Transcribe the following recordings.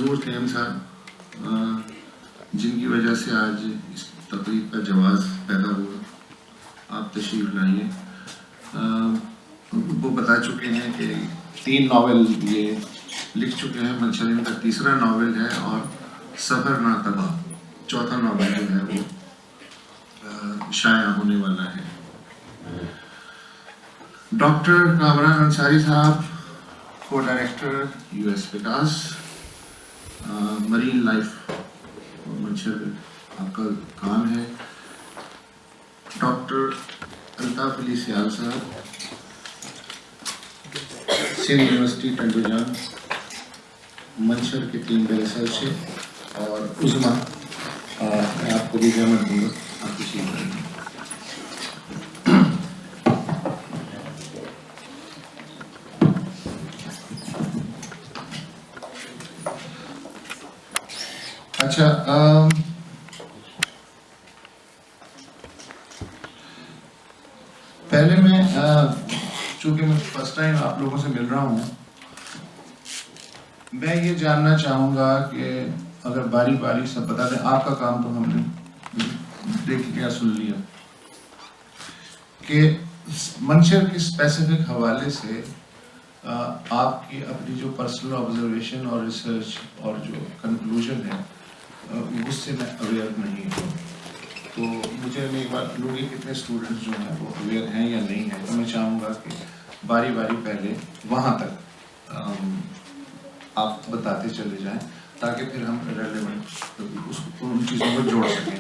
معذور تھے ہم صاحب، جن کی وجہ سے آج اس تقریب کا جواز پیدا ہوا. آپ تشریف لائیے. وہ بتا چکے ہیں کہ 3 ناول یہ لکھ چکے ہیں. منشر ان کا تیسرا ناول ہے اور سفر ناتبہ چوتھا ناول جو ہے وہ شائع ہونے والا ہے. ڈاکٹر کامران انصاری صاحب کو ڈائریکٹر یو ایس وکاس مرین لائف منشر آپ کا کام ہے. ڈاکٹر الطاف علی سیال صاحب سندھ یونیورسٹی ٹنڈوجان منشر کے ٹیم کا ریسرچ ہے. اور عظما میں آپ کو بھی زحمت دوں گا، آپ کی شیئر کریں گے. اچھا، پہلے میں چونکہ میں فرسٹ ٹائم آپ لوگوں سے مل رہا ہوں، میں یہ جاننا چاہوں گا کہ اگر باری باری سب بتا دیں. آپ کا کام تو ہم نے دیکھ لیا، سن لیا کہ منشر کے اسپیسیفک حوالے سے آپ کی اپنی جو پرسنل آبزرویشن اور ریسرچ اور جو کنکلوژن ہے اس سے میں اویئر نہیں ہوں. تو مجھے میں ایک بات کروں گی کتنے اسٹوڈنٹس جو ہیں وہ اویئر ہیں یا نہیں ہیں. تو میں چاہوں گا کہ باری باری پہلے وہاں تک آپ بتاتے چلے جائیں تاکہ پھر ہم ریلیونٹ ان چیزوں کو جوڑ سکیں.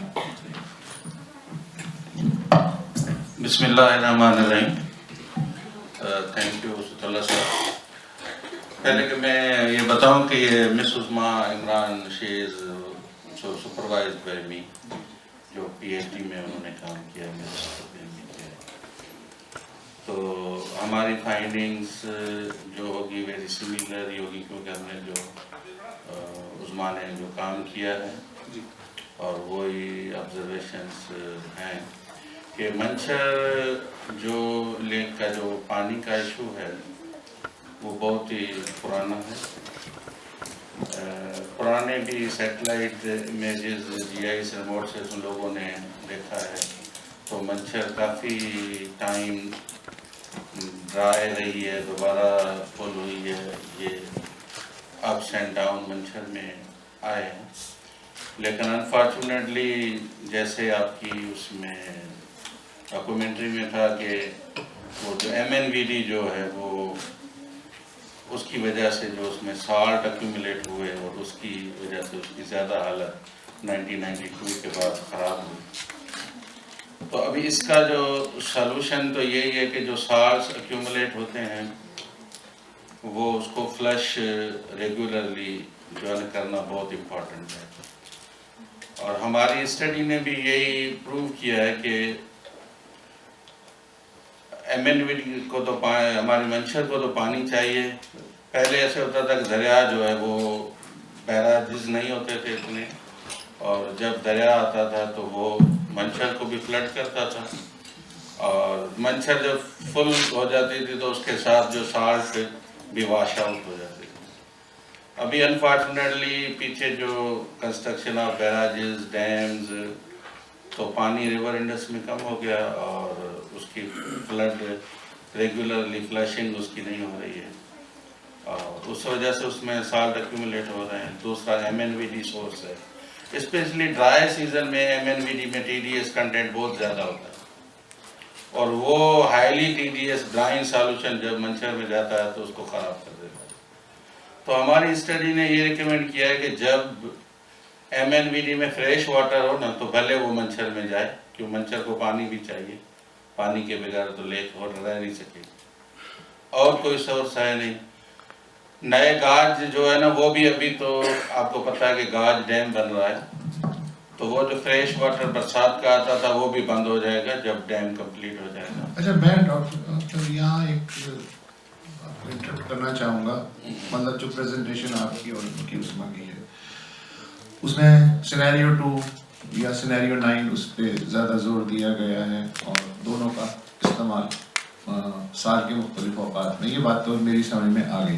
بسم اللہ الرحمن الرحیم. تھینک یو اسد اللہ صاحب. پہلے کہ میں یہ بتاؤں کہ یہ مس عظما عمران شی از سپروائز بائی می، جو پی ایچ ڈی میں انہوں نے کام کیا ہے. تو ہماری فائنڈنگس جو ہوگی ویری سملر ہی ہوگی، کیونکہ ہم نے جو عظما نے جو کام کیا ہے اور وہی آبزرویشنس ہیں کہ منشر جو لیک کا جو پانی کا ایشو ہے وہ بہت ہی پرانا ہے. پرانے بھی سیٹلائٹ امیجز جی آئی ریموٹ سے ان لوگوں نے دیکھا ہے. تو منشر کافی ٹائم ڈرائی رہی ہے، دوبارہ فل ہوئی ہے. یہ اپس اینڈ ڈاؤن منشر میں آئے ہیں. لیکن انفارچونیٹلی جیسے آپ کی اس میں ڈاکومنٹری میں تھا کہ وہ جو ایم این وی ڈی جو ہے وہ اس کی وجہ سے جو اس میں سالٹ ایکیومولیٹ ہوئے اور اس کی وجہ سے اس کی زیادہ حالت 1992 کے بعد خراب ہوئی. تو ابھی اس کا جو سلوشن تو یہی ہے کہ جو سالٹس ایکیومولیٹ ہوتے ہیں وہ اس کو فلش ریگولرلی جو ہے کرنا بہت امپورٹنٹ ہے. اور ہماری اسٹڈی نے بھی یہی پروو کیا ہے کہ ایم این وی ڈی کو تو ہمارے منشر کو تو پانی چاہیے. پہلے ایسے ہوتا تھا کہ دریا جو ہے وہ بیراجز نہیں ہوتے تھے اتنے، اور جب دریا آتا تھا تو وہ منشر کو بھی فلڈ کرتا تھا، اور منشر جب فل ہو جاتی تھی تو اس کے ساتھ جو سالٹ بھی واش آؤٹ ہو جاتی تھی. ابھی انفارچونیٹلی پیچھے جو کنسٹرکشن آف بیراجز ڈیمز تو پانی ریور انڈس میں کم ہو گیا اور اس کی فلڈ ریگولرلی فلشنگ اس کی نہیں ہو رہی ہے، اور اس وجہ سے اس میں سالٹ ایکیومولیٹ ہو رہے ہیں. دوسرا ایم این وی ڈی سورس ہے. اسپیشلی ڈرائی سیزن میں ایم این وی ڈی میں ٹی ڈی ایس کنٹینٹ بہت زیادہ ہوتا ہے، اور وہ highly T D S drawing solution جب منشر میں جاتا ہے تو اس کو خراب کر دیتا ہے. تو ہماری اسٹڈی نے یہ ریکمینڈ کیا ہے کہ جب ایم این وی ڈی میں فریش واٹر ہو نا تو بھلے وہ منشر میں جائے، کیوں منشر کو پانی بھی چاہیے. پانی کے بغیر تو لیک اور رہ نہیں سکے، اور کوئی سورس ہے نہیں. نئے گاج جو ہے نا وہ بھی ابھی تو آپ کو پتہ ہے کہ گاج ڈیم بن رہا ہے، تو وہ جو فریش واٹر برسات کا آتا تھا وہ بھی بند ہو جائے گا جب ڈیم کمپلیٹ ہو جائے گا. اچھا، میں ڈاکٹر یہاں ایک انٹرپٹ کرنا چاہوں گا. مطلب جو پریزنٹیشن آپ کی اور ان کی عظما کی ہے اس میں سینیریو 2 یا سینیریو 9 اس پہ زیادہ زور دیا گیا ہے، اور دونوں کا استعمال سال کے مختلف اوقات میں. یہ بات تو میری سمجھ میں آ گئی.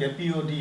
KPOD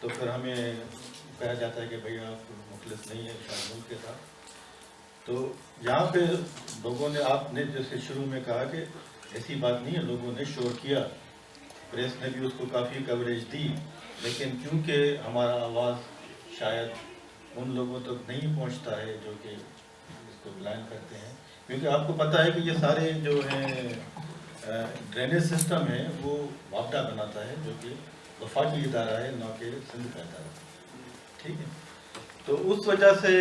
تو پھر ہمیں کہا جاتا ہے کہ بھئی آپ مخلص نہیں ہیں شاید ملک کے ساتھ. تو یہاں پہ لوگوں نے, آپ نے جیسے شروع میں کہا کہ ایسی بات نہیں ہے, لوگوں نے شور کیا, پریس نے بھی اس کو کافی کوریج دی, لیکن کیونکہ ہمارا آواز شاید ان لوگوں تک نہیں پہنچتا ہے جو کہ اس کو بلائن کرتے ہیں, کیونکہ آپ کو پتہ ہے کہ یہ سارے جو ہیں ڈرینیج سسٹم ہے وہ وابڈا بناتا ہے, جو کہ وفاقی ادارہ ہے, نہ کہ سندھ کا ادارہ. ٹھیک ہے, تو اس وجہ سے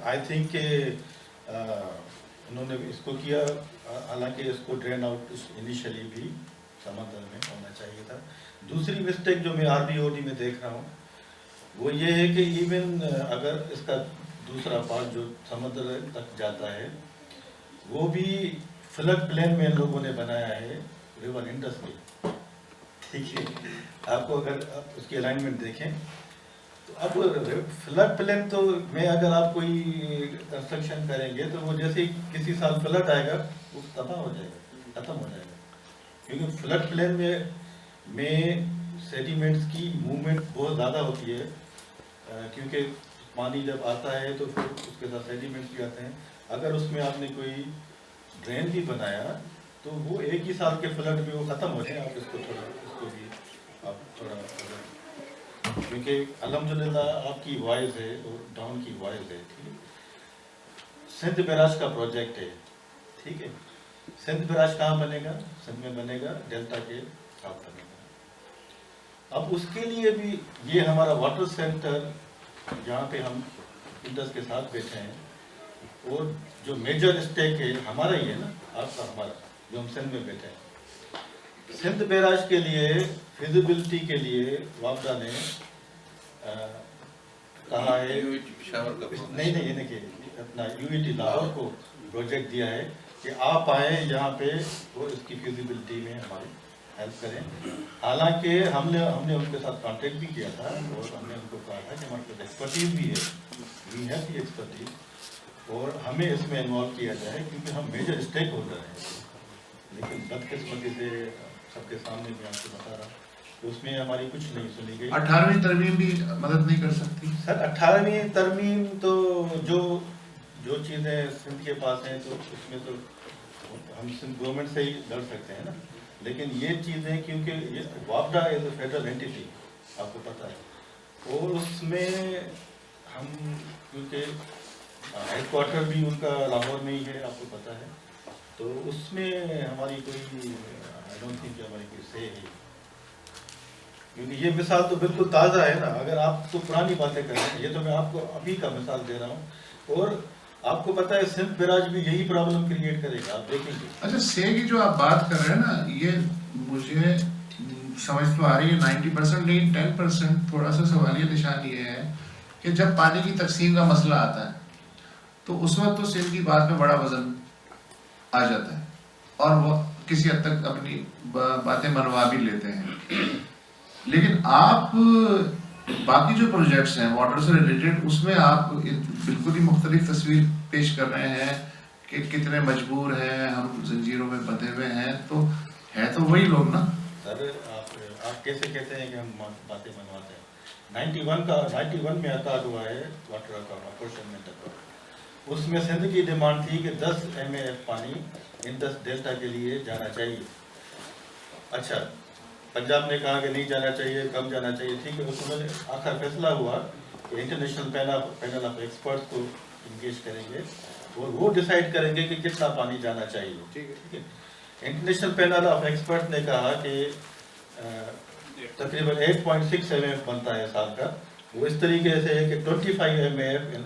آئی تھنک کہ انہوں نے اس کو کیا, حالانکہ اس کو ڈرین آؤٹ انیشلی بھی سمندر میں ہونا چاہیے تھا. دوسری مسٹیک جو میں RBOD میں دیکھ رہا ہوں وہ یہ ہے کہ ایون اگر اس کا دوسرا پارٹ جو سمندر تک جاتا ہے وہ بھی فلڈ پلین میں ان لوگوں نے بنایا ہے ریور انڈس میں. ٹھیک ہے, آپ کو اگر اس کی الائنمنٹ دیکھیں تو اب فلڈ پلین تو میں اگر آپ کوئی کنسٹرکشن کریں گے تو وہ جیسے ہی کسی سال فلڈ آئے گا وہ تباہ ہو جائے گا, ختم ہو جائے گا, کیونکہ فلڈ پلین میں سیڈیمنٹس کی موومنٹ بہت زیادہ ہوتی ہے, کیونکہ پانی جب آتا ہے تو پھر اس کے ساتھ سیڈیمنٹس بھی آتے ہیں. اگر اس میں آپ نے کوئی ڈرین بھی بنایا تو وہ ایک ہی سال کے فلڈ میں وہ ختم ہو جائے. آپ اس کو بھی آپ تھوڑا, کیونکہ الحمدللہ آپ کی وائز ہے اور ڈاؤن کی وائز ہے. ٹھیک ہے, سندھ بیراج کا پروجیکٹ ہے. ٹھیک ہے, سندھ بیراج کہاں بنے گا؟ سندھ میں بنے گا, ڈیلٹا کے ساتھ بنے گا. اب اس کے لیے بھی یہ ہمارا واٹر سینٹر جہاں پہ ہم انڈس کے ساتھ بیٹھے ہیں, اور جو میجر اسٹیک ہے ہمارا ہی ہے نا, آپ کا ہمارا, جو ہم سندھ میں بیٹھے ہیں. سندھ بیراج کے لیے فیزیبلٹی کے لیے وابڈا نے کہا ہے, نہیں کہ اپنا UET لاہور کو پروجیکٹ دیا ہے کہ آپ آئیں یہاں پہ اور اس کی فیزیبلٹی میں ہماری ہیلپ کریں. حالانکہ ہم نے ان کے ساتھ کانٹیکٹ بھی کیا تھا اور ہم نے ان کو کہا تھا کہ ہمارے پاس ایکسپرٹیز بھی ہے, وی ہیو دی ایکسپرٹیز, اور ہمیں اس میں انوالو کیا جائے کیونکہ ہم میجر اسٹیک ہولڈر ہیں. لیکن بدقسمتی سے سب کے سامنے میں آپ کو بتا رہا کہ اس میں ہماری کچھ نہیں سنی گئی. 18ویں ترمیم بھی مدد نہیں کر سکتی سر. 18ویں ترمیم تو جو چیزیں سندھ کے پاس ہیں تو اس میں تو ہم سندھ گورنمنٹ سے ہی لڑ سکتے ہیں نا, لیکن یہ چیزیں کیونکہ یہ وابڈا ایز اے فیڈرل اینٹیٹی آپ کو پتہ ہے, اور اس میں ہم کیونکہ ہیڈ کوارٹر بھی ان کا لاہور میں ہی ہے, آپ کو پتہ ہے, تو اس میں ہماری کوئی آئی ڈونٹ تھنک ہماری کوئی سے ہے, کیونکہ یہ مثال تو بالکل تازہ ہے نا. اگر آپ تو پرانی باتیں کریں, یہ تو میں آپ کو ابھی کا مثال دے رہا ہوں, اور آپ کو پتہ ہے سندھ بیراج بھی یہی پرابلم کریٹ کرے گا, آپ دیکھیں گے. اچھا, سے کی جو آپ بات کر رہے ہیں نا, یہ مجھے سمجھ تو آ رہی ہے 90%, لیکن 10% تھوڑا سا سوالیہ نشان یہ ہے کہ جب پانی کی تقسیم کا مسئلہ آتا ہے تو اس وقت تو سندھ کی بات میں بڑا وزن آ جاتا ہے اور وہ کسی حد تک اپنی باتیں منوا بھی لیتے ہیں. لیکن آپ باقی جو پروجیکٹس ہیں واٹر سے ریلیٹڈ, اس میں آپ بالکل ہی مختلف تصویر پیش کر رہے ہیں کہ کتنے مجبور ہیں, ہم زنجیروں میں بندھے ہوئے ہیں, تو ہے تو وہی لوگ نا. سر آپ کیسے کہتے ہیں کہ ہم باتیں منواتے ہیں؟ 91 میں عطا ہوا ہے واٹر اپورشنمنٹ اکارڈ. اس میں سندھ کی ڈیمانڈ تھی کہ 10 MAF پانی انڈس ڈیلٹا کے لیے جانا چاہیے. اچھا, پنجاب نے کہا کہ نہیں جانا چاہیے, کم جانا چاہیے. ٹھیک ہے, اس میں آخر فیصلہ ہوا کہ انٹرنیشنل پینل آف ایکسپرٹس کو انگیج کریں گے اور وہ ڈیسائیڈ کریں گے کہ کتنا پانی جانا چاہیے. ٹھیک ہے, انٹرنیشنل پینل آف ایکسپرٹ نے کہا کہ تقریباً 8.6 MAF بنتا ہے سال کا. وہ اس طریقے سے ہے کہ 25 MAF in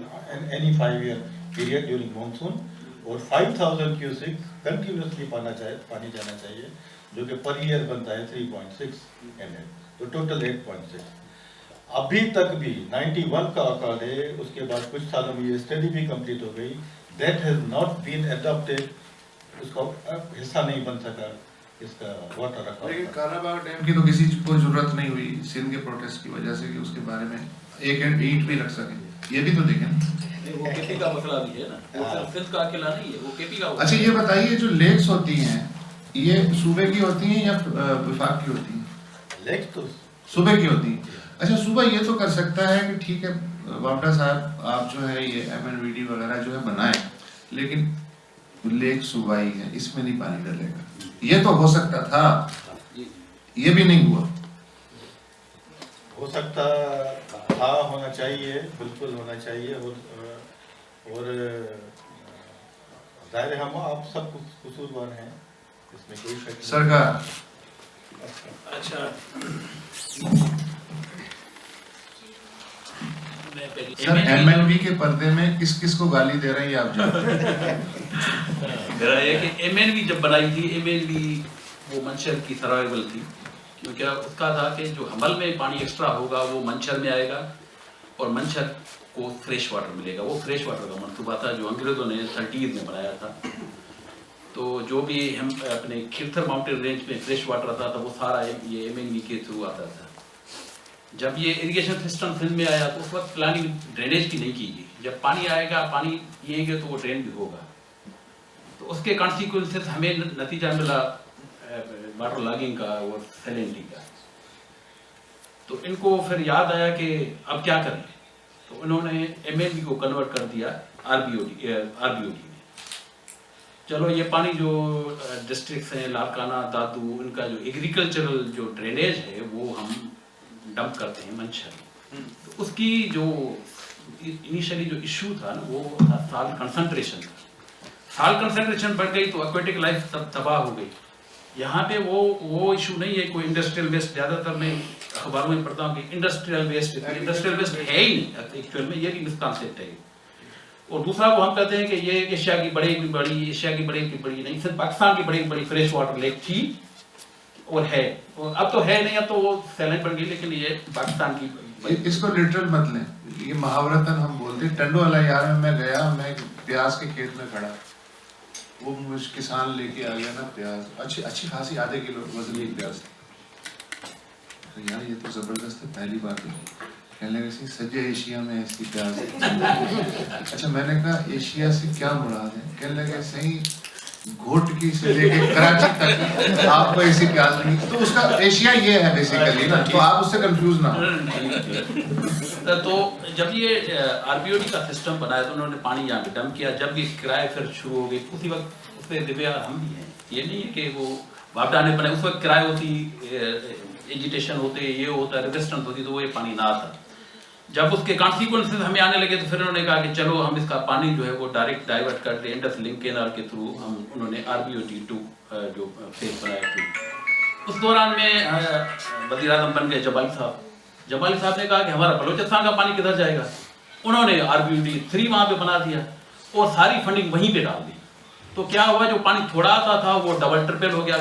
any 5 year period during monsoon اور 5000 cubic کنٹینیوسلی پانی جانا چاہیے, جو کہ پر ایئر بنتا ہے 3.6 MAF, تو ٹوٹل 8.6. ابھی تک بھی 91 کا آکار ہے, اس کے بعد کچھ سالوں میں یہ اسٹڈی بھی کمپلیٹ ہو گئی, that has not been adapted, اس کا حصہ نہیں بن سکا اس کا واٹر رکھا. لیکن کالا باغ ڈیم کی تو کسی کو ضرورت نہیں ہوئی سندھ کے پروٹیسٹ کی وجہ سے کہ اس کے بارے میں ایک اینٹ بھی رکھ سکیں, یہ بھی تو دیکھیں. وہ کے پی کا مسئلہ بھی ہے نا, وہ سندھ کا اکیلا نہیں ہے, وہ کے پی کا. اچھا, یہ بتائیے جو لیکس ہوتی ہیں یہ صوبے کی ہوتی ہیں یا وفاق کی ہوتی ہیں؟ لیکس تو صوبے کی ہوتی ہیں. اچھا صوبہ یہ تو کر سکتا ہے کہ ٹھیک ہے وابڈا صاحب آپ جو ہے یہ MNVD وغیرہ جو ہے بنائیں، لیکن لیک صوبائی ہے، اس میں نہیں پانی ڈلے گا. یہ تو ہو سکتا تھا، یہ بھی نہیں ہوا. ہو سکتا تھا، ہونا چاہیے، بالکل ہونا چاہیے. اور ظاہر ہم آپ سب قصوروار ہیں، اس میں کوئی شک نہیں. سرکار اچھا سر MNV کے پردے میں کس کس کو گالی دے رہے ہیں یہ آپ جانتے ہیں. میرا یہ کہ MNV جب بنائی تھی MNV وہ منشر کی سروائیول تھی، کیونکہ اس کا تھا کہ جو حمل میں پانی ایکسٹرا ہوگا وہ منشر میں آئے گا اور منشر کو فریش واٹر ملے گا. وہ فریش واٹر کا منصوبہ تھا جو انگریزوں نے 30s میں بنایا تھا. تو جو بھی ہم اپنے کھرتھر ماؤنٹین رینج میں فریش واٹر آتا تھا وہ سارا یہ MNV کے تھرو آتا تھا. جب یہ اریگیشن سسٹم سندھ میں آیا تو اس وقت پلاننگ ڈرینیج کی نہیں کی گئی. جب پانی آئے گا پانی پیئیں گے تو وہ ڈرین بھی ہوگا. تو اس کے کانسیکوینسز ہمیں نتیجہ ملا واٹر لاگنگ کا اور سیلنٹی کا. تو ان کو پھر یاد آیا کہ اب کیا کریں، تو انہوں نے MNV کو کنورٹ کر دیا RBOD میں. چلو یہ پانی جو ڈسٹرکٹس ہیں لاڑکانہ دادو ان کا جو ایگریکلچرل جو ڈرینیج ہے وہ ہم ڈمپ کرتے ہیں منشر میں. تو اس کی جو انیشلی جو ایشو تھا نا وہ تھا سال کنسنٹریشن کا. سال کنسنٹریشن بڑھ گئی تو ایکویٹک لائف تباہ ہو گئی. یہاں پہ وہ ایشو نہیں ہے کوئی انڈسٹریل ویسٹ. زیادہ تر میں اخباروں میں پڑھتا ہوں کہ انڈسٹریل ویسٹ ہے ہی نہیں ایکچوئل میں، یہ بھی مسکانسیپٹ ہے. اور دوسرا وہ ہم کہتے ہیں کہ یہ ایشیا کی بڑی ایشیا کی بڑی نہیں، صرف پاکستان کی بڑی فریش واٹر لیک تھی اور ہے، اور اب تو ہے نہیں، اب تو وہ سیلنٹ بن گئی، لیکن یہ پاکستان کی. اس کو لٹرل مت لیں، یہ محاورتاً ہم بولتے ہیں. ٹنڈو والا یار میں گیا، میں پیاز کے کھیت میں کھڑا، وہ مجھ کسان لے کے آ گیا نا پیاز، اچھی خاصی آدھے کلو وزن کی پیاز. یار یہ تو زبردست ہے، پہلی بار ہے. کہنے لگے سجے ایشیا میں ایسی پیاز ہے. اچھا میں نے کہا ایشیا سے کیا مراد ہے؟ کہنے لگے صحیح گھوٹکی سے لے کے کراچی تک آپ کو ایسی پیاز نہیں. تو اس کا ایشیا یہ ہے بیسیکلی نا، تو آپ اس سے کنفیوز نہ ہو. تو جب یہ RBOD کا سسٹم بنایا تو انہوں نے پانی یہاں پہ ڈمپ کیا. جب یہ کرایہ پھر شروع ہو گئی اسی وقت اس پہ ذمہ دار ہم بھی ہیں. یہ نہیں ہے کہ وہ وابڈا نے بنائے، اس وقت کرایہ ہوتی، ایجیٹیشن ہوتے، یہ ہوتا، ریزسٹنس ہوتی تو وہ یہ پانی نہ آتا. جب اس کے کانسیکوینسز ہمیں آنے لگے تو پھر انہوں نے کہا کہ چلو ہم اس کا پانی جو ہے وہ ڈائریکٹ ڈائیورٹ کر دیں انڈس لنک کینال کے تھرو. انہوں نے RBOD 2 جو فیس بنایا تھا. اس دوران میں وزیر اعظم بن گئے جبالی صاحب نے کہا کہ ہمارا بلوچستان کا پانی کدھر جائے گا. انہوں نے RBOD 3 وہاں پہ بنا دیا اور ساری فنڈنگ وہیں پہ ڈال دی. تو کیا ہوا، جو پانی تھوڑا آتا تھا وہ ڈبل ٹرپل ہو گیا.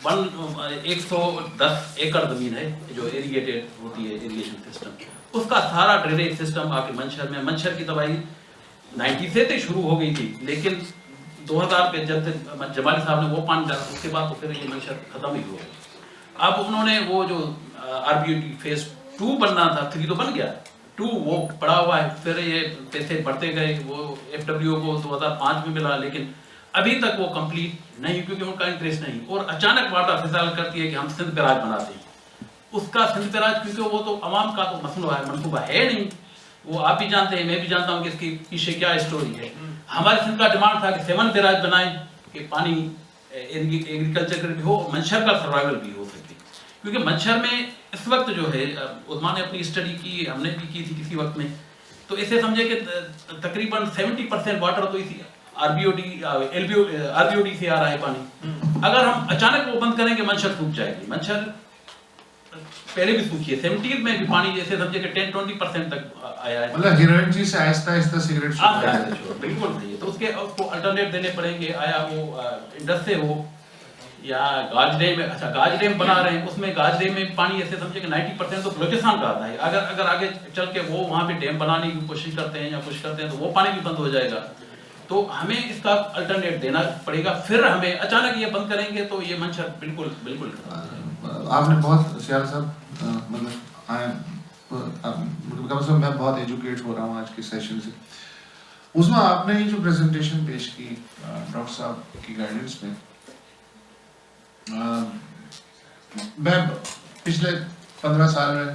110 ایکڑ زمین ہے جو ایریگیٹڈ ہوتی ہے ایریگیشن سسٹم، اس کا سارا ڈرینیج سسٹم آ کے منشر کی تباہی 90 سے تو شروع ہو گئی تھی، لیکن 2000 پہ جب جمالی صاحب نے وہ پانی ڈالا اس کے بعد تو پھر یہ منشر ختم ہی ہو گیا. اب انہوں نے وہ جو RBOD فیز 2 بننا تھا، 3 تو بن گیا، 2 وہ پڑا ہوا ہے. پھر یہ پیسے بڑھتے گئے، وہ FWO کو 2005 میں ملا، لیکن ابھی تک وہ کمپلیٹ نہیں کیونکہ ان کا انٹرسٹ نہیں. اور اچانک واٹر فضال کرتی ہے کہ ہم سندھ بیراج بناتے ہیں. اس کا سندھ بیراج کیونکہ وہ تو عوام کا تو منصوبہ ہے نہیں، وہ آپ بھی جانتے ہیں، میں بھی جانتا ہوں کہ اس کے پیچھے کیا اسٹوری ہے. ہمارے سندھ کا ڈیمانڈ تھا کہ 7 بیراج بنائیں کہ پانی ایگریکلچر بھی ہو، منشر کا سروائیول بھی ہو سکے. کیونکہ منشر میں اس وقت جو ہے عثمان نے اپنی اسٹڈی کی، ہم نے بھی کی تھی کسی وقت میں، تو اسے سمجھے کہ تقریباً 70% واٹر تو اسی RBOD سے آ رہا ہے پانی. اگر ہم اچانک وہ بند کریں گے منشر سوکھ جائے گی. منشر پہلے بھی سوکھی ہے، 70s میں بھی پانی جیسے سمجھے کہ 10-20% تک آیا ہے. مطلب ہیروئن جی سے آہستہ آہستہ سگریٹ بالکل صحیح ہے. تو اس کو الٹرنیٹ دینے پڑیں گے، آیا وہ انڈس سے ہو یا گاج ڈیم میں. اچھا گاج ڈیم بنا رہے ہیں، اس میں گاج ڈیم میں پانی ایسے سمجھے کہ 90% تو بلوچستان کا آتا ہے. اگر آگے چل کے وہ وہاں پہ ڈیم بنانے کی کوشش کرتے ہیں یا کچھ کرتے ہیں تو وہ پانی بھی بند ہو جائے گا. تو ہمیں اس کا الٹرنیٹ دینا پڑے گا. پھر ہمیں اچانک یہ بند کریں گے تو یہ منشر بالکل آپ نے بہت سیال صاحب مطلب کم از کم میں بہت ایجوکیٹ ہو رہا ہوں آج کے سیشن سے. اس میں آپ نے جو پریزنٹیشن پیش کی ڈاکٹر صاحب کی گائیڈنس میں، میں پچھلے 15 سال میں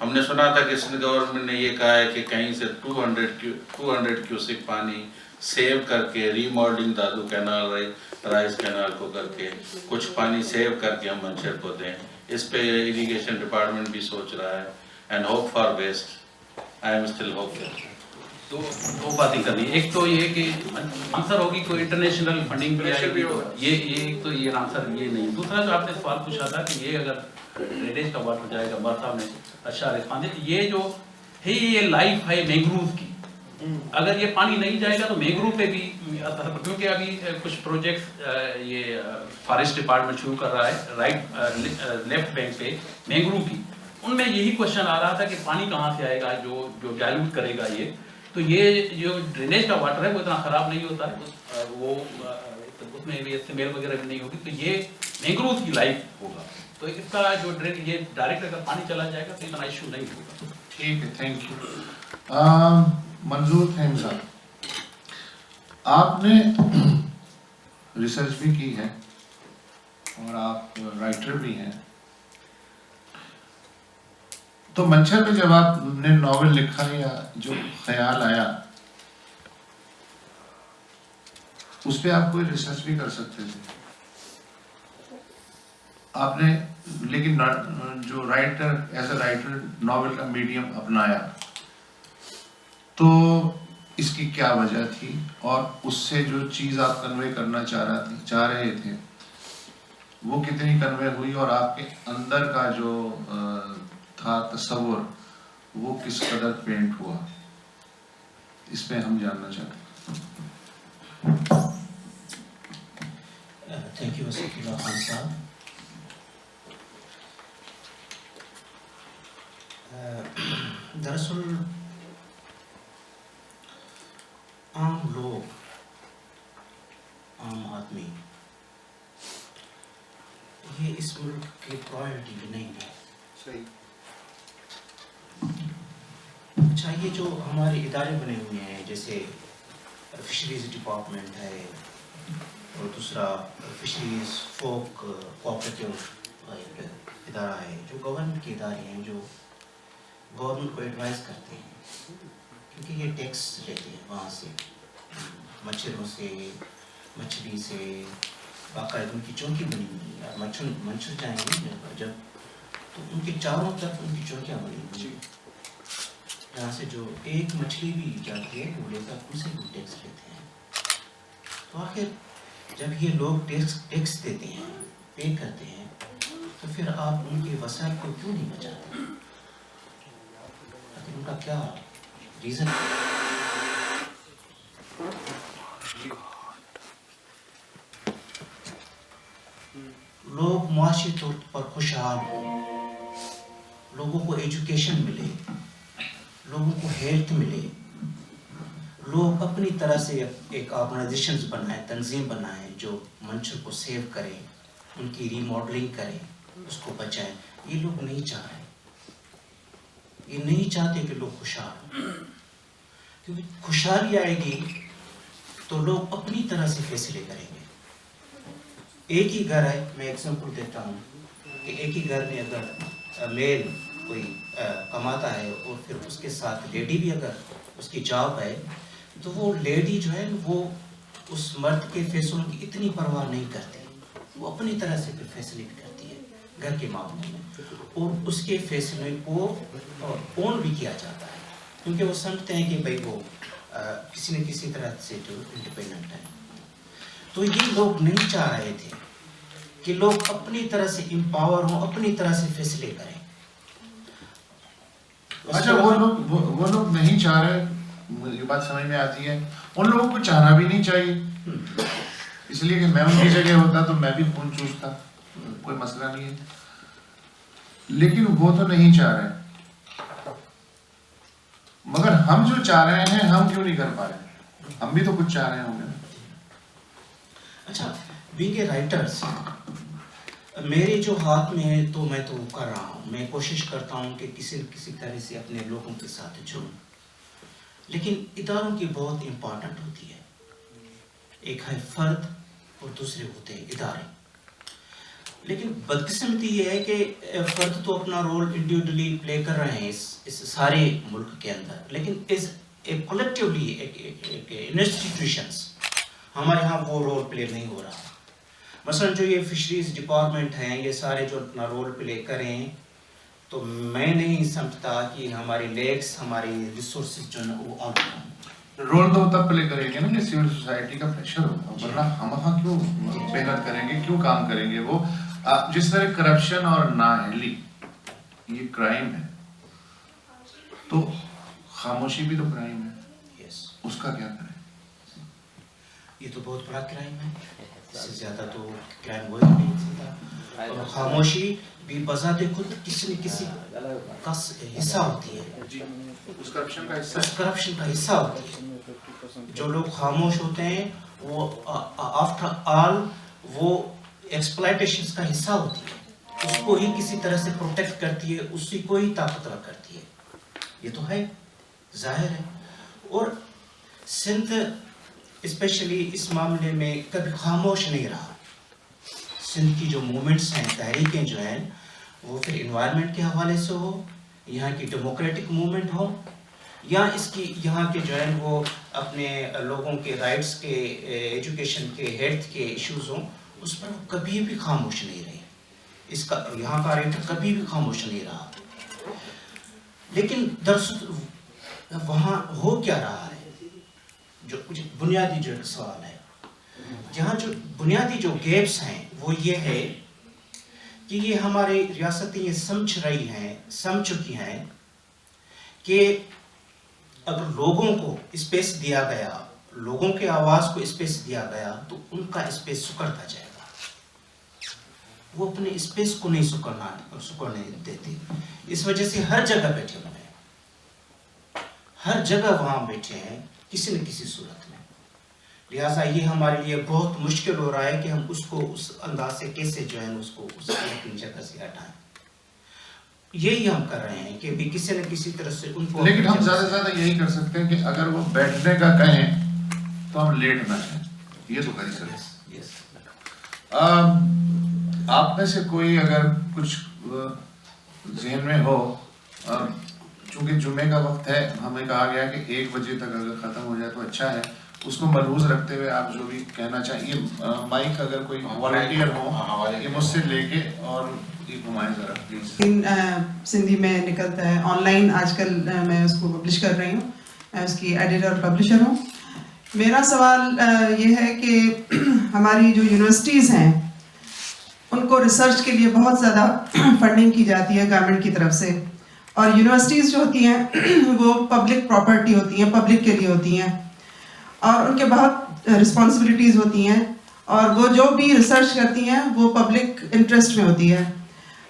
ہم نے سنا تھا کہ سندھ گورنمنٹ نے یہ کہا ہے کہ کہیں سے 200 کیوسک پانی سیو کر کے ری ماڈلنگ دادو کینال رائز کینال کو کر کے کچھ پانی سیو کر کے ہم منچر کو دیں. اس پہ اریگیشن ڈپارٹمنٹ بھی سوچ رہا ہے. And hope for best. I am still hopeful. دو باتیں کرنی. ایک تو یہ کہ آنسر ہوگی کوئی انٹرنیشنل فنڈنگ بھی آئے گی. یہ ایک تو یہ آنسر یہ نہیں. دوسرا جو آپ نے سوال پوچھا تھا کہ یہ اگر ڈرینیج کا واٹر جائے گا برسا میں اچھا رسپانس ہے. یہ جو ہے یہ لائف ہے مینگروو کی. اگر یہ پانی نہیں جائے گا تو مینگروو پہ بھی اثر, کیونکہ ابھی کچھ پروجیکٹس یہ فارسٹ ڈپارٹمنٹ شروع کر رہا ہے رائٹ لیفٹ بینک پہ مینگروو کی. ان میں یہی کوشچن آ رہا تھا کہ پانی کہاں سے آئے گا جو ڈائلوٹ کرے گا یہ. تو یہ جو ڈرینیج کا واٹر ہے وہ اتنا خراب نہیں ہوتا ہے, وہ اس میں بھی اسمیل وغیرہ بھی نہیں ہوگی. تو یہ مینگروو کی لائف ہوگا. تو اس کا جو ڈرین یہ ڈائریکٹ اگر پانی چلا جائے گا تو اتنا ایشو نہیں ہوگا. ٹھیک ہے, تھینک یو. منظور فہیم صاحب, آپ نے ریسرچ بھی کی ہے اور آپ رائٹر بھی ہیں. تو منچر میں جب آپ نے ناول لکھا یا جو خیال آیا اس پہ آپ کوئی ریسرچ بھی کر سکتے تھے آپ نے, لیکن جو writer as a writer novel کا میڈیم اپنایا. تو اس کی کیا وجہ تھی اور اس سے جو چیز آپ کنوے کرنا چاہ رہے تھے وہ کتنی کنوے ہوئی, اور آپ کے اندر کا جو تھا تصور وہ کس قدر پینٹ ہوا, اس پہ ہم جاننا چاہتے ہیں. تھینک یو وسیق اللہ خان صاحب. دراصل عام لوگ, عام آدمی یہ اس ملک کی پرائرٹی بھی نہیں ہے. صحیح. اچھا, یہ جو ہمارے ادارے بنے ہوئے ہیں جیسے فشریز ڈپارٹمنٹ ہے اور دوسرا فشریز فوک کوآپریٹیو ادارہ ہے, جو گورنمنٹ کے ادارے ہیں جو گورنمنٹ کو ایڈوائز کرتے ہیں, کیونکہ یہ ٹیکس لیتے ہیں وہاں سے, مچھروں سے, مچھلی سے, باقاعدہ ان کی چوکی بنی ہوئی ہے. مچھر جائیں گے جب تو ان کے چاروں طرف ان کی چوکیاں بنی ہوئی ہیں, جہاں سے جو ایک مچھلی بھی جاتی ہے وہ لے کر ان سے بھی ٹیکس لیتے ہیں. تو آخر جب یہ لوگ ٹیکس دیتے ہیں, پے کرتے ہیں, تو پھر آپ ان کے وسائل کو کیوں نہیں بچاتے؟ ان کا کیا ریزن ہے؟ لوگ معاشی طور پر خوشحال ہوں, لوگوں کو ایجوکیشن ملے, لوگوں کو ہیلتھ ملے, لوگ اپنی طرح سے ایک آرگنائزیشنز بنائیں, تنظیم بنائیں جو منچر کو سیو کریں, ان کی ری ماڈلنگ کریں, اس کو بچائیں. یہ لوگ نہیں چاہ رہے, یہ نہیں چاہتے کہ لوگ خوشحال ہوں, کیونکہ خوشحالی آئے گی تو لوگ اپنی طرح سے فیصلے کریں گے. ایک ہی گھر ہے, میں ایگزامپل دیتا ہوں کہ ایک ہی گھر میں اگر میل کوئی کماتا ہے اور پھر اس کے ساتھ لیڈی بھی اگر اس کی جاب ہے, تو وہ لیڈی جو ہے وہ اس مرد کے فیصلوں کی اتنی پرواہ نہیں کرتی, وہ اپنی طرح سے پھر فیصلے بھی کرتی ہے گھر کے معاملے میں, اور اس کے فیصلے کو اون بھی کیا جاتا ہے, کیونکہ وہ سمجھتے ہیں کہ بھائی وہ کسی نہ کسی طرح سے جو انڈیپینڈنٹ ہے. تو یہ لوگ نہیں چاہ رہے تھے کہ لوگ اپنی طرح سے امپاور ہوں, اپنی طرح سے فیصلے کریں. اچھا, وہ لوگ نہیں چاہ رہے, یہ بات سمجھ میں آتی ہے. ان لوگوں کو چاہنا بھی نہیں چاہیے, اس لیے کہ میں ان کی جگہ ہوتا تو میں بھی خون چوستا, کوئی مسئلہ نہیں ہے. لیکن وہ تو نہیں چاہ رہے, مگر ہم جو چاہ رہے ہیں ہم کیوں نہیں کر پا رہے؟ ہم بھی تو کچھ چاہ رہے ہوں گے. اچھا, بینگ اے رائٹرز, میرے جو ہاتھ میں ہے تو میں تو کر رہا ہوں, میں کوشش کرتا ہوں کہ کسی طرح سے اپنے لوگوں کے ساتھ جڑوں, لیکن اداروں کی بہت امپورٹنٹ ہوتی ہے. ایک ہے فرد اور دوسرے ہوتے ہیں ادارے. لیکن بدقسمتی یہ ہے کہ فرد تو اپنا رول انڈیویڈولی پلے کر رہے ہیں اس سارے ملک کے اندر، لیکن کولیکٹیولی انسٹیٹیوشنس ہمارے ہاں وہ رول پلے نہیں ہو رہا. مثلا جو یہ فشریز ڈپارٹمنٹ ہیں، یہ سارے جو اپنا رول پلے کریں، تو میں نہیں سمجھتا کہ ہماری لیکس، ہماری ریسورسز جو ہے وہ آؤٹ ہوں. رول تو تب پلے کریں گے نا کہ سول سوسائٹی کا پریشر ہوگا، ورنہ ہم وہاں کیوں محنت کریں گے، کیوں کام کریں گے. وہ جس طرح کرپشن اور نااہلی یہ کرائم ہے، تو خاموشی بھی تو کرائم ہے. یس، اس کا کیا کریں؟ یہ تو بہت بڑا کرائم ہے، اس سے زیادہ تو کرائم ہو ہی نہیں سکتا. اور خاموشی بھی بذات خود کسی نہ کسی کا حصہ ہوتی ہے، اس کرپشن کا حصہ اس کرپشن کا حصہ ہوتی ہے. جو لوگ خاموش ہوتے ہیں وہ آفٹر آل وہ ایکسپلائٹیشن کا حصہ ہوتی ہے، اس کو ہی کسی طرح سے پروٹیکٹ کرتی ہے، اسی کو ہی طاقتور کرتی ہے. یہ تو ہے، ظاہر ہے. اور سندھ اسپیشلی اس معاملے میں کبھی خاموش نہیں رہا. سندھ کی جو موومنٹس ہیں، تحریکیں جو ہیں، وہ پھر انوائرمنٹ کے حوالے سے ہو، یہاں کی ڈیموکریٹک موومنٹ ہو، یا اس کی یہاں کے جو ہے وہ اپنے لوگوں کے رائٹس کے، ایجوکیشن کے، ہیلتھ کے ایشوز ہوں، اس پر وہ کبھی بھی خاموش نہیں رہے. اس کا یہاں کا ریٹر کبھی بھی خاموش نہیں رہا. لیکن دراصل وہاں ہو کیا رہا ہے، جو بنیادی جو سوال ہے، جہاں جو بنیادی جو گیپس ہیں وہ یہ ہے کہ یہ ہماری ریاستیں یہ سمجھ چکی ہیں کہ اگر لوگوں کو اسپیس دیا گیا، لوگوں کے آواز کو اسپیس دیا گیا، تو ان کا اسپیس سکڑتا جائے گا. وہ اپنے اسپیس کو نہیں سکڑنے دیتے. اس وجہ سے ہر جگہ بیٹھے ہوئے ہیں، ہر جگہ وہاں بیٹھے ہیں کسی نہ کسی صورت میں. لہٰذا یہ ہمارے لیے بہت مشکل ہو رہا ہے کہ ہم اس کو اس انداز سے کیسے جو ہے اس کو اپنی جگہ سے ہٹائیں. یہی ہم کر رہے ہیں کہ بھی کسی نہ کسی طرح سے ان کو، لیکن ہم زیادہ سے زیادہ یہی کر سکتے ہیں کہ اگر وہ بیٹھنے کا کہیں تو ہم لیٹ نہ جائیں. یہ تو کر سکتے ہیں. آپ میں سے کوئی اگر کچھ ذہن میں ہو، چونکہ جمعے کا وقت ہے، ہمیں کہا گیا کہ 1 بجے تک اگر ختم ہو جائے تو اچھا ہے، اس کو ملحوظ رکھتے ہوئے آپ جو بھی کہنا چاہیے، مائک اگر کوئی والنٹیئر ہو یہ مجھ سے لے کے اور یہ گھمائیں ذرا پلیز. سندھی میں نکلتا ہے آن لائن، آج کل میں اس کو پبلش کر رہی ہوں، میں اس کی ایڈیٹر اور پبلشر ہوں. میرا سوال یہ ہے کہ ہماری جو یونیورسٹیز ہیں ان کو ریسرچ کے لیے بہت زیادہ فنڈنگ کی جاتی ہے گورنمنٹ کی طرف سے، اور یونیورسٹیز جو ہوتی ہیں وہ پبلک پراپرٹی ہوتی ہیں، پبلک کے لیے ہوتی ہیں، اور ان کے بہت رسپانسبلٹیز ہوتی ہیں، اور وہ جو بھی ریسرچ کرتی ہیں وہ پبلک انٹرسٹ میں ہوتی ہے.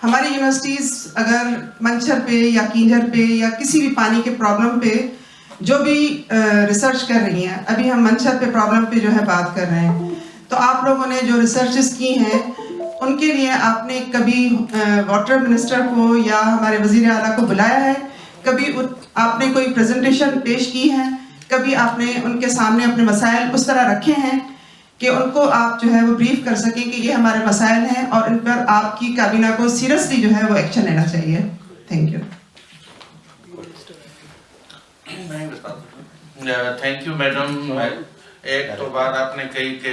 ہماری یونیورسٹیز اگر منچھر پہ یا کینجر پہ یا کسی بھی پانی کے پرابلم پہ جو بھی ریسرچ کر رہی ہیں، ابھی ہم منچھر پہ پرابلم پہ جو ہے بات کر رہے ہیں، تو آپ لوگوں نے جو ریسرچز کی ہیں ان کے لیے آپ نے کبھی واٹر منسٹر کو یا ہمارے وزیر اعلیٰ کو بلایا ہے؟ کبھی آپ نے کوئی پریزنٹیشن پیش کی ہے؟ کبھی آپ نے ان کے سامنے اپنے مسائل اس طرح رکھے ہیں کہ ان کو آپ جو ہے وہ بریف کر سکیں کہ یہ ہمارے مسائل ہیں اور ان پر آپ کی کابینہ کو سیریسلی جو ہے وہ ایکشن لینا چاہیے؟ Thank you. Thank you madam. ایک تو بات آپ نے کہی کہ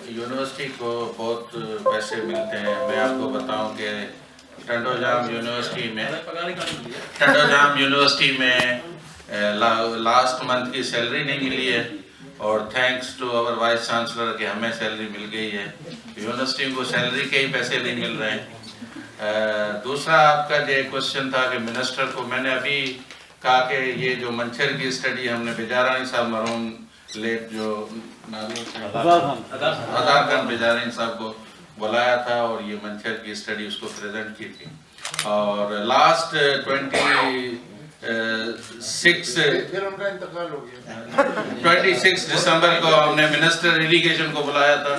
یونیورسٹی کو بہت پیسے ملتے ہیں. میں آپ کو بتاؤں کہ ٹنڈو جام یونیورسٹی میں لاسٹ منتھ کی سیلری نہیں ملی ہے، اور thanks to our vice chancellor کہ ہمیں سیلری مل گئی ہے. یونیورسٹی کو سیلری کے ہی پیسے نہیں مل رہے ہیں. دوسرا آپ کا جو کوشچن تھا کہ منسٹر کو، میں نے ابھی کہا کہ یہ جو منچھر کی اسٹڈی ہم نے بیجارانی صاحب مرحوم لیٹ جو ہزار خان بیجارانی صاحب کو بلایا تھا اور یہ منچھر کی اسٹڈی اس کو پریزنٹ کی تھی. اور لاسٹ 26 دسمبر کو ہم نے منسٹر اریگیشن کو بلایا تھا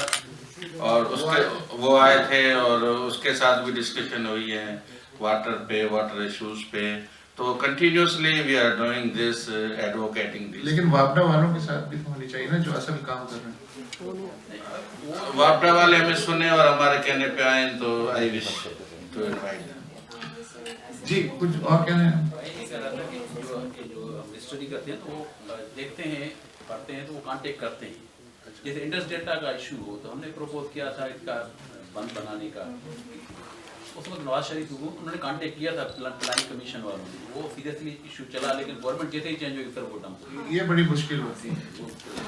اور اس کے وہ آئے تھے اور اس کے ساتھ بھی ڈسکشن ہوئی ہے واٹر پہ، واٹر ایشوز پہ. تو continuously we are doing this advocating this. لیکن وابڈا والوں کے ساتھ بھی تو ہونی چاہیے نا جو اصل کام کر رہے ہیں. وابڈا والے ہمیں سنیں اور ہمارے کہنے پہ آئیں تو آئی وش ٹو انوائٹ دیم. جی کچھ اور کہنا ہے؟ یہ کہہ رہا تھا کہ جو ہم اسٹڈی کرتے ہیں تو وہ دیکھتے ہیں پڑھتے ہیں تو وہ کانٹیکٹ کرتے ہیں. جیسے انڈس ڈیلٹا کا ایشو ہو تو ہم نے پروپوز کیا تھا اس کا بند بنانے کا. اس وقت نواز شریف کو انہوں نے کانٹیکٹ کیا تھا پلاننگ کمیشن والوں نے. وہ سیریسلی ایشو چلا لیکن گورنمنٹ جیسے ہی چینج ہوگی پھر وہ ڈم. یہ بڑی مشکل ہوتی ہے.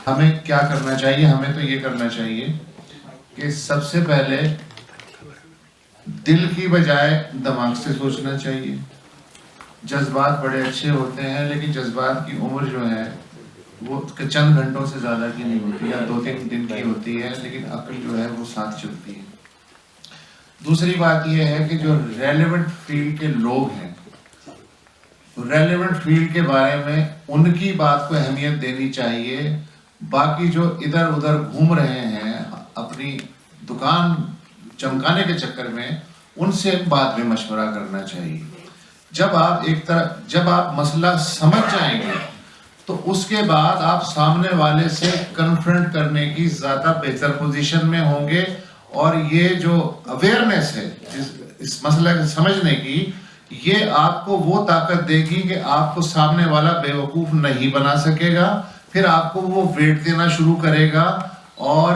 ہمیں کیا کرنا چاہیے؟ ہمیں تو یہ کرنا چاہیے کہ سب سے پہلے دل کی بجائے دماغ سے سوچنا چاہیے. جذبات بڑے اچھے ہوتے ہیں لیکن جذبات کی عمر جو ہے وہ چند گھنٹوں سے زیادہ کی نہیں ہوتی یا 2-3 دن کی ہوتی ہے، لیکن عقل جو ہے وہ ساتھ چلتی ہے. دوسری بات یہ ہے کہ جو ریلیونٹ فیلڈ کے لوگ ہیں، ریلیونٹ فیلڈ کے بارے میں ان کی بات کو اہمیت دینی چاہیے. باقی جو ادھر ادھر گھوم رہے ہیں اپنی دکان چمکانے کے چکر میں، ان سے بعد میں مشورہ کرنا چاہیے. جب آپ مسئلہ سمجھ جائیں گے تو اس کے بعد آپ سامنے والے سے کنفرنٹ کرنے کی زیادہ بہتر پوزیشن میں ہوں گے. اور یہ جو اویئرنیس ہے اس مسئلہ کو سمجھنے کی، یہ آپ کو وہ طاقت دے گی کہ آپ کو سامنے والا بے وقوف نہیں بنا سکے گا. پھر آپ کو وہ ویٹ دینا شروع کرے گا اور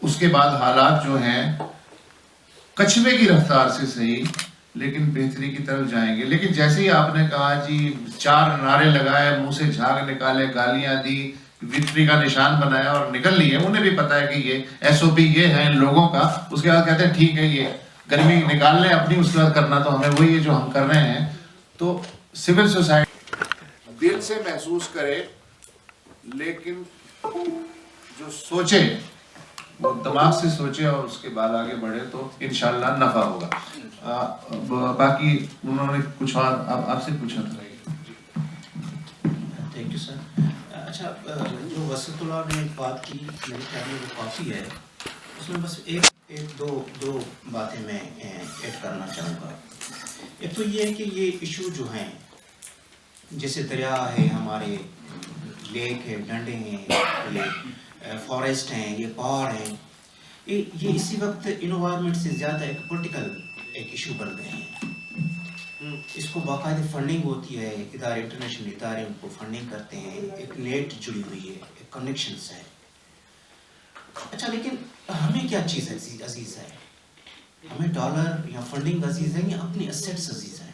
اس کے بعد حالات جو ہیں کچھوے کی رفتار سے صحیح لیکن بہتری کی طرف جائیں گے. لیکن جیسے ہی آپ نے کہا جی 4 نعرے لگائے، منہ سے جھاگ نکالے، گالیاں دی، وکٹری کا نشان بنایا اور نکل لیے. انہیں بھی پتا ہے کہ یہ ایس او پی یہ ہے لوگوں کا. اس کے بعد کہتے ہیں ٹھیک ہے یہ گرمی نکال لیں اپنی، اس کے بعد کرنا تو ہمیں وہی ہے جو ہم کر رہے ہیں. تو سول سوسائٹی دل سے محسوس کرے لیکن جو سوچے وہ دماغ سے سوچے اور اس کے بعد آگے بڑھے تو انشاءاللہ نفع ہوگا. باقی انہوں نے کچھ اور آپ سے پوچھا تھا. Thank you sir. اچھا، جو وسط اللہ نے بات کی میرے خیال میں وہ کافی ہے. اس میں بس ایک دو باتیں میں ایڈ کرنا چاہوں گا. ایک تو یہ ہے کہ یہ ایشو جو ہیں جیسے دریا ہے، ہمارے لیک ہے، ڈنڈے ہیں، فارسٹ ہیں، یہ پہاڑ ہیں، یہ اسی وقت انوائرمنٹ سے زیادہ ایک پولیٹیکل ایک ایشو بن گئے ہیں. اس کو باقاعدہ فنڈنگ ہوتی ہے، ادارے انٹرنیشنل ادارے ان کو فنڈنگ کرتے ہیں، ایک نیٹ جڑی ہوئی ہے، ایک کنیکشنز ہے. اچھا، لیکن ہمیں کیا چیز عزیز ہے؟ ہمیں ڈالر یا فنڈنگ عزیز ہے یا اپنی اسیٹس عزیز ہے؟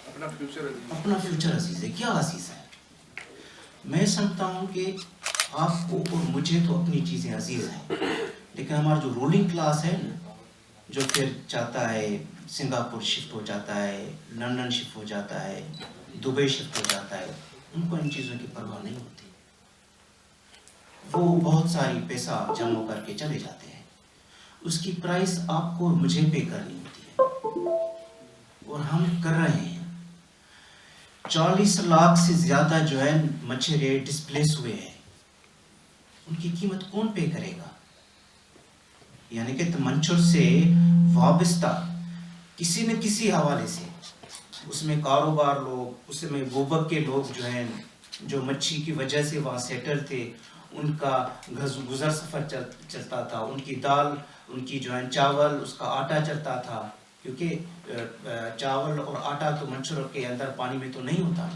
اپنا فیوچر عزیز ہے. کیا عزیز ہے؟ میں سمجھتا ہوں کہ آپ کو اور مجھے تو اپنی چیزیں عزیز ہیں، لیکن ہمارا جو رولنگ کلاس ہے نا، جو پھر چاہتا ہے سنگاپور شفٹ ہو جاتا ہے، لندن شفٹ ہو جاتا ہے، دبئی شفٹ ہو جاتا ہے، ان کو ان چیزوں کی پرواہ نہیں ہوتی. وہ بہت ساری پیسہ جمع کر کے چلے جاتے ہیں. اس کی پرائس آپ کو مجھے پے کرنی ہوتی ہے اور ہم کر رہے ہیں. 40 لاکھ سے زیادہ جو ہے مچھرے ڈسپلیس ہوئے ہیں. ان کی قیمت کون پے کرے گا؟ یعنی کہ تمنچر سے وابستہ کسی نہ کسی حوالے سے اس میں کاروبار لوگ، اس میں گوبک کے لوگ جو ہیں، جو مچھی کی وجہ سے وہاں سیٹل تھے، ان کا گزر سفر چلتا تھا، ان کی دال، ان کی جو ہے چاول، اس کا آٹا چلتا تھا، کیونکہ چاول اور آٹا تو منچر کے اندر پانی میں تو نہیں ہوتا.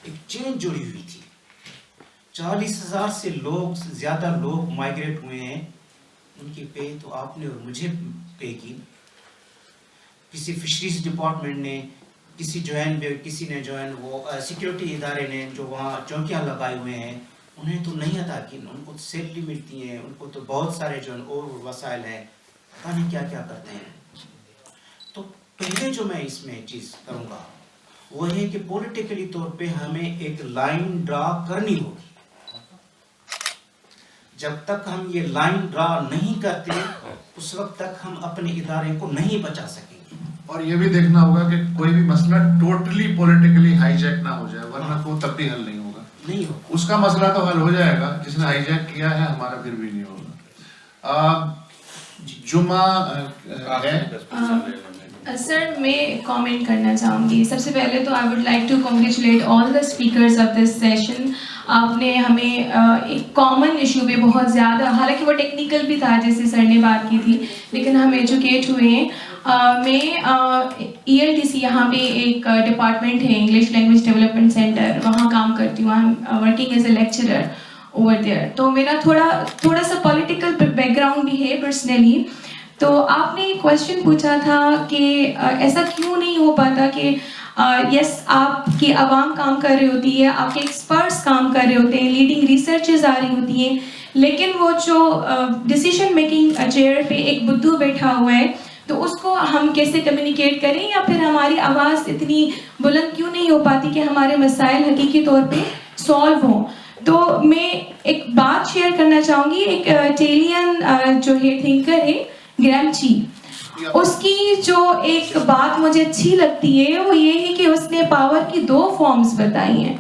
ایک چین جڑی ہوئی تھی. 40,000 سے زیادہ لوگ مائیگریٹ ہوئے ہیں. ان کی پے تو آپ نے اور مجھے پے کی. کسی فشریز ڈپارٹمنٹ نے، کسی نے جو ہے وہ سیکیورٹی ادارے نے جو وہاں چوکیاں لگائے ہوئے ہیں، انہیں تو نہیں ادا کی. ان کو سیلری ملتی ہیں، ان کو تو بہت سارے جو اور وسائل ہیں، پتہ نہیں کیا کیا کرتے ہیں. تو پہلے جو میں اس میں چیز کروں گا وہ ہے کہ پولیٹیکلی طور پہ ہمیں ایک لائن ڈرا کرنی ہوگی. جب تک ہم یہ لائن ڈرا نہیں کرتے اس وقت تک ہم اپنے ادارے کو نہیں بچا سکیں گے. اور یہ بھی دیکھنا ہوگا کہ کوئی بھی مسئلہ ٹوٹلی پولیٹیکلی ہائی جیک نہ ہو جائے، ورنہ وہ تب بھی حل نہیں ہوگا. اس کا مسئلہ تو حل ہو جائے گا، جس نے ہائی جیک کیا ہے ہمارا پھر بھی نہیں ہوگا. جمعہ ہے سر میں کامنٹ کرنا چاہوں گی. سب سے پہلے تو I would like to congratulate all the speakers of this session. آپ نے ہمیں ایک کامن ایشو پہ بہت زیادہ, حالانکہ وہ ٹیکنیکل بھی تھا جیسے سر نے بات کی تھی, لیکن ہم ایجوکیٹ ہوئے ہیں. میں ELTC یہاں پہ ایک ڈپارٹمنٹ ہے انگلش لینگویج ڈیولپمنٹ سینٹر, وہاں کام کرتی ہوں. I am working as a lecturer over there. تو میرا تھوڑا سا پولیٹیکل بیک گراؤنڈ بھی ہے پرسنلی. تو آپ نے ایک کویشچن پوچھا تھا کہ ایسا کیوں نہیں ہو پاتا کہ یس آپ کی عوام کام کر رہی ہوتی ہے, آپ کے ایکسپرٹس کام کر رہے ہوتے ہیں, لیڈنگ ریسرچز آ رہی ہوتی ہیں, لیکن وہ جو ڈیسیشن میکنگ چیئر پہ ایک بدھو بیٹھا ہوا ہے, تو اس کو ہم کیسے کمیونیکیٹ کریں, یا پھر ہماری آواز اتنی بلند کیوں نہیں ہو پاتی کہ ہمارے مسائل حقیقی طور پہ سالو ہوں. تو میں ایک بات شیئر کرنا چاہوں گی. ایک اٹیلین جو ہے تھنکر ہے گرامچی, اس کی جو ایک بات مجھے اچھی لگتی ہے وہ یہ ہے کہ اس نے پاور کی 2 فارمز بتائی ہیں.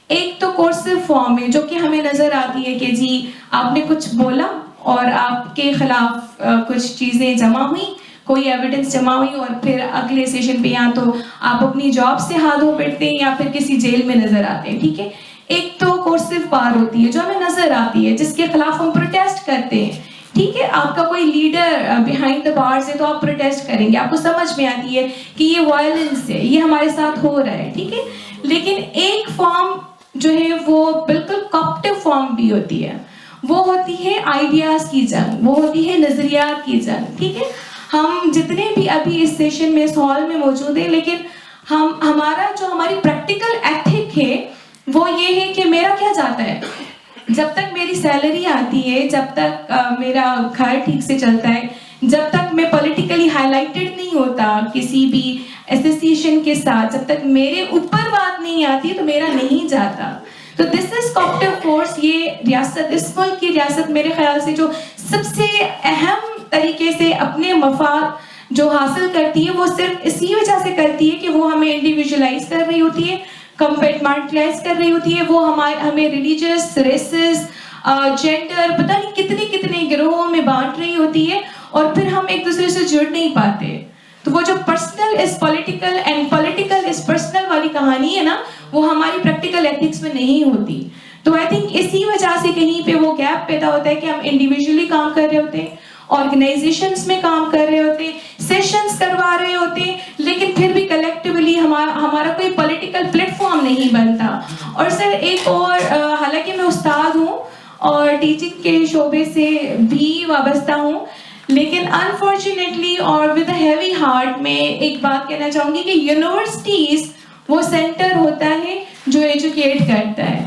ایک تو کورسو فارم ہے جو کہ ہمیں نظر آتی ہے کہ جی آپ نے کچھ بولا اور آپ کے خلاف کچھ چیزیں جمع ہوئیں, کوئی ایویڈنس جمع ہوئی, اور پھر اگلے سیشن پہ یا تو آپ اپنی جاب سے ہاتھ دھو بیٹھتے ہیں یا پھر کسی جیل میں نظر آتے ہیں. ٹھیک ہے. ایک تو کورسو پاور ہوتی ہے جو ہمیں نظر آتی ہے, جس کے خلاف ہم پروٹیسٹ کرتے ہیں. ٹھیک ہے, آپ کا کوئی لیڈر بیہائنڈ دا بارز ہے تو آپ پروٹیسٹ کریں گے, آپ کو سمجھ میں آتی ہے کہ یہ وائلنس ہے, یہ ہمارے ساتھ ہو رہا ہے. ٹھیک ہے. لیکن ایک فارم جو ہے وہ بالکل کاپٹیو فارم بھی ہوتی ہے, وہ ہوتی ہے آئیڈیاز کی جنگ, وہ ہوتی ہے نظریات کی جنگ. ٹھیک ہے. ہم جتنے بھی ابھی اس سیشن میں اس ہال میں موجود ہیں, لیکن ہمارا جو ہماری پریکٹیکل ایتھک ہے وہ یہ ہے کہ میرا کیا جاتا ہے, جب تک میری سیلری آتی ہے, جب تک میرا گھر ٹھیک سے چلتا ہے, جب تک میں پولیٹیکلی ہائی لائٹڈ نہیں ہوتا کسی بھی ایسوسیشن کے ساتھ, جب تک میرے اوپر بات نہیں آتی تو میرا نہیں جاتا. تو دس از کاپٹیو فورس. یہ ریاست, اس ملک کی ریاست میرے خیال سے جو سب سے اہم طریقے سے اپنے مفاد جو حاصل کرتی ہے وہ صرف اسی وجہ سے کرتی ہے کہ وہ ہمیں انڈیویژلائز کر رہی ہوتی ہے, کمپارٹمنٹلائز کر رہی ہوتی ہے. وہ ہمیں ریلیجس, ریسز, جینڈر, پتہ نہیں کتنے گروہوں میں بانٹ رہی ہوتی ہے, اور پھر ہم ایک دوسرے سے جڑ نہیں پاتے. تو وہ جو personal is political and political is personal والی کہانی ہے نا, وہ ہماری پریکٹیکل ایتھکس میں نہیں ہوتی. تو آئی تھنک اسی وجہ سے کہیں پہ وہ گیپ پیدا ہوتا ہے کہ ہم انڈیویژلی کام کر رہے ہوتے ہیں, آرگنائزیشنز میں کام کر رہے ہوتے, سیشنز کروا رہے ہوتے, لیکن پھر بھی کلیکٹیولی ہمارا کوئی پولیٹیکل پلیٹ فارم نہیں بنتا. اور سر ایک اور, حالانکہ میں استاد ہوں اور ٹیچنگ کے شعبے سے بھی وابستہ ہوں, لیکن انفارچونیٹلی اور ود اے ہیوی ہارٹ میں ایک بات کہنا چاہوں گی کہ یونیورسٹیز وہ سینٹر ہوتا ہے جو ایجوکیٹ کرتا ہے.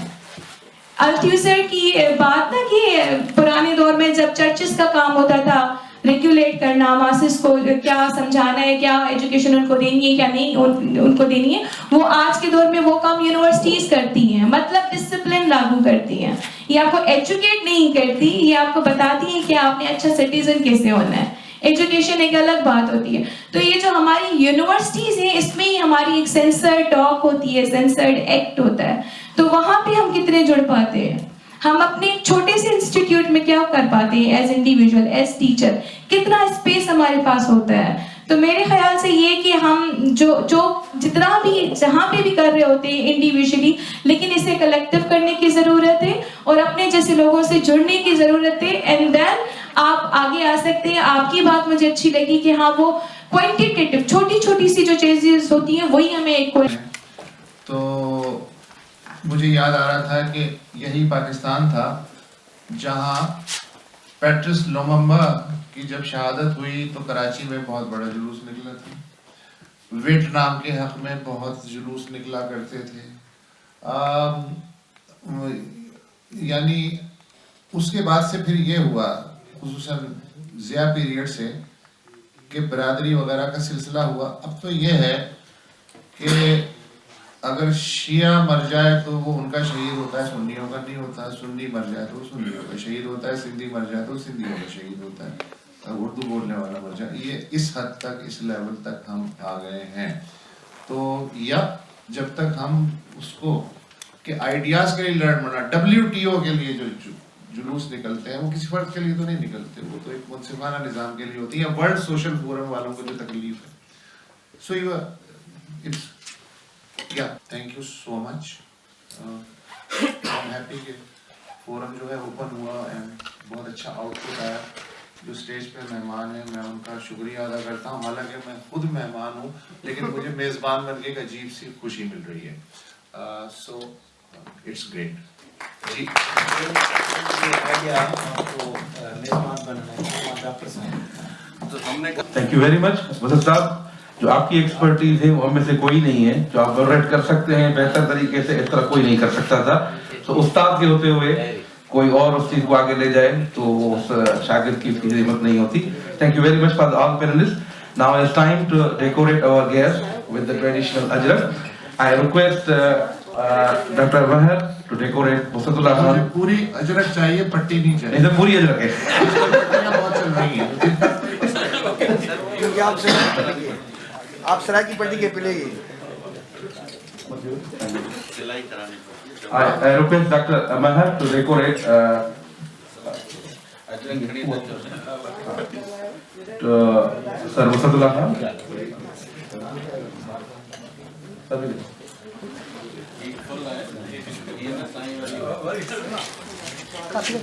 التھیوزر کی بات نا کہ پرانے دور میں جب چرچز کا کام ہوتا تھا ریگولیٹ کرنا, ماسز کو کیا سمجھانا ہے, کیا ایجوکیشن ان کو دینی ہے, کیا نہیں ان کو دینی ہے, وہ آج کے دور میں وہ کام یونیورسٹیز کرتی ہیں. مطلب ڈسپلن لاگو کرتی ہیں. یہ آپ کو ایجوکیٹ نہیں کرتی, یہ آپ کو بتاتی ہیں کہ آپ نے اچھا سٹیزن کیسے ہونا ہے. ایجوکیشن ایک الگ بات ہوتی ہے. تو یہ جو ہماری یونیورسٹیز ہیں اس میں ہی ہماری ایک سینسرڈ ٹاک ہوتی ہے, سینسرڈ ایکٹ ہوتا ہے. تو وہاں پہ ہم کتنے جڑ پاتے ہیں, ہم اپنے چھوٹے سے انسٹیٹیوٹ میں کیا کر پاتے ہیں ایز انڈیویژل, ایز ٹیچر, کتنا اسپیس ہمارے پاس ہوتا ہے. تو میرے خیال سے یہ کہ ہم جو جتنا بھی جہاں پہ بھی کر رہے ہوتے ہیں انڈیویژلی, لیکن اسے کلیکٹیو کرنے کی ضرورت ہے اور اپنے جیسے لوگوں سے جڑنے کی ضرورت ہے. اینڈ دین آپ آگے آ سکتے ہیں. آپ کی بات مجھے اچھی لگی کہ ہاں وہ کوانٹیٹیو چھوٹی چھوٹی سی جو چیزیں ہوتی ہیں وہی ہمیں ایک. تو مجھے یاد آ رہا تھا کہ یہی پاکستان تھا جہاں پیٹرس لوممبا کی جب شہادت ہوئی تو کراچی میں بہت بڑا جلوس نکلا تھا. ویٹنام کے حق میں بہت جلوس نکلا کرتے تھے. یعنی اس کے بعد سے پھر یہ ہوا, خصوصاً ضیاء پیریڈ سے, کہ برادری وغیرہ کا سلسلہ ہوا. اب تو یہ ہے کہ اگر شیعہ مر جائے تو وہ ان کا شہید ہوتا ہے, سنیوں کا نہیں ہوتا. سنی مر جائے تو سنیوں کا شہید ہوتا ہے. سندھی مر جائے تو سندھیوں کا شہید ہوتا ہے. اردو بولنے والا مر جائے. یہ اس حد تک, اس لیول تک ہم آ گئے ہیں. تو یا جب تک ہم اس کو کہ آئیڈیاز کے لیے لڑ مرنا, WTO کے لیے جو جلوس نکلتے ہیں وہ کسی فرد کے لیے تو نہیں نکلتے, وہ تو ایک منصفانہ نظام کے لیے ہوتی ہے. ورلڈ سوشل فورم والوں کو جو تکلیف ہے So it's, yeah, thank you so much. I'm happy کہ فورم جو ہے اوپن ہوا اینڈ بہت اچھا آؤٹ پٹ آیا. جو اسٹیج پہ مہمان ہیں میں ان کا شکریہ ادا کرتا ہوں, حالانکہ میں خود مہمان ہوں لیکن مجھے میزبان بن کے ایک عجیب سی خوشی مل رہی ہے. So it's great. جی تھینک یو ویری مچ وسط صاحب. جو آپ کی ایکسپرٹیز ہے وہ ہم میں سے کوئی نہیں ہے جو آپ ورٹ کر سکتے ہیں بہتر طریقے سے, اس طرح کوئی نہیں کر سکتا تھا. تو استاد کے ہوتے ہوئے کوئی اور اس چیز کو آگے لے جائے تو اس شاگرد کی ہمت نہیں ہوتی. Thank you very much for all panellist. Now it's time to decorate our guest with the traditional ajrak. I request Dr. Wahar to decorate Wasatullah Khan. پوری اجرک چاہیے, پٹی نہیں چاہیے. یہ پوری اجرک ہے. بہت چل رہی ہے کیونکہ آپ سرا کی پٹی کے پلے گی. سلائی کرانے کو I request Dr. Wahar to decorate Sir Wasatullah Khan. Coffee